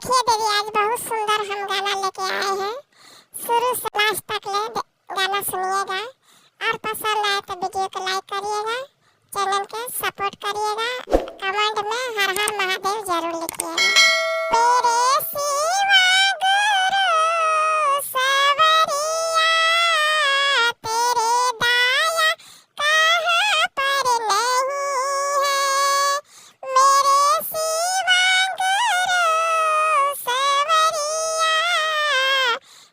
देखिए दीदी, आज बहुत सुंदर हम गाना लेके आए हैं। शुरू से लास्ट तक गाना सुनिएगा और पसंद आए तो वीडियो को लाइक करिएगा, चैनल के सपोर्ट करिएगा, कमेंट में हर हर महादेव जरूर लिखिएगा। तेरे सिवा गुरु सवरिया, तेरे दाया कहाँ पर नहीं है। मेरे सिवा गुरु सवरिया,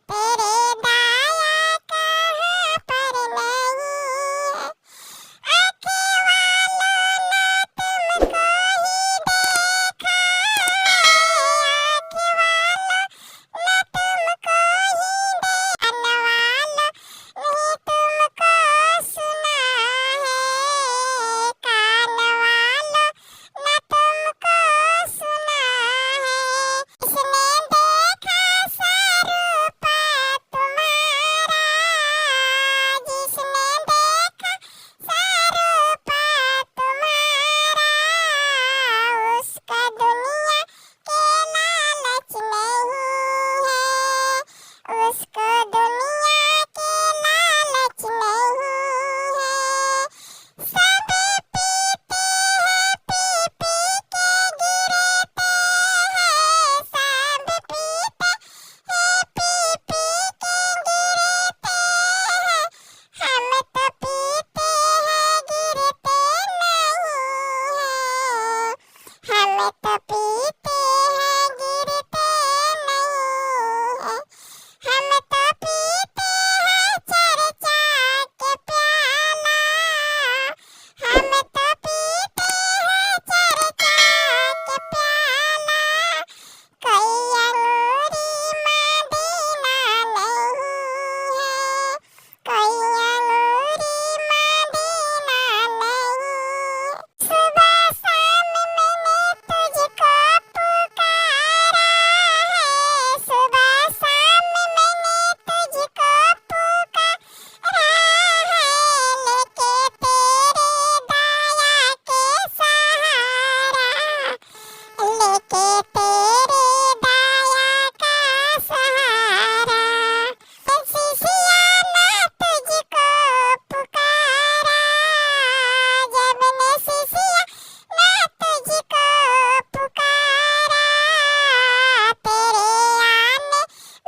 तेरे दाया कहाँ पर नहीं है। आँखें वालों ने तुमको ही देखा है, आँखें वालों ने तुमको ही कान वालों ने तुमको सुना है, कान वालों ने तुमको सुना है। इसने देखा स्वरूप तुम्हारा, जिसने देखा स्वरूप तुम्हारा, उसका दुनिया के लालच नहीं है, उसको दुनिया के लालच नहीं है। सब पीते हैं, पी पी के गिरते हैं, सब पीते हैं, पी पी के गिरते हैं। हम तो पीते हैं, गिरते नहीं हैं, हम तो पीते हैं, गिरते नहीं हैं। हम तो पीते हैं चर्चा के प्याला, हम तो पीते हैं चर्चा के प्याला। कोई अंगूरी मदीना नहीं है, कोई अंगूरी मदीना नहीं है। सुबह शाम मैंने तुझको पुकारा है, सुबह शाम मैंने तुझको पुकारा है, लेके तेरे दाया के सहारा, लेके तेरे दाया का सहारा। शिशिया ने तुझको पुकारा, जब ने शिशिया ने तुझको पुकारा, तेरे आने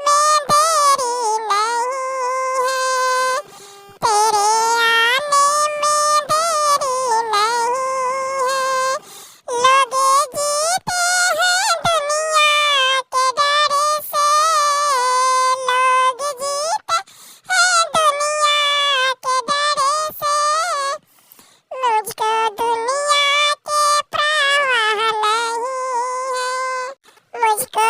में देरी नहीं है, तेरे आने में देरी नहीं है। लोग जीते हैं दुनिया के डर से, लोग जीते हैं दुनिया के डर से। मुझको दुनिया के परवाह नहीं है, मुझको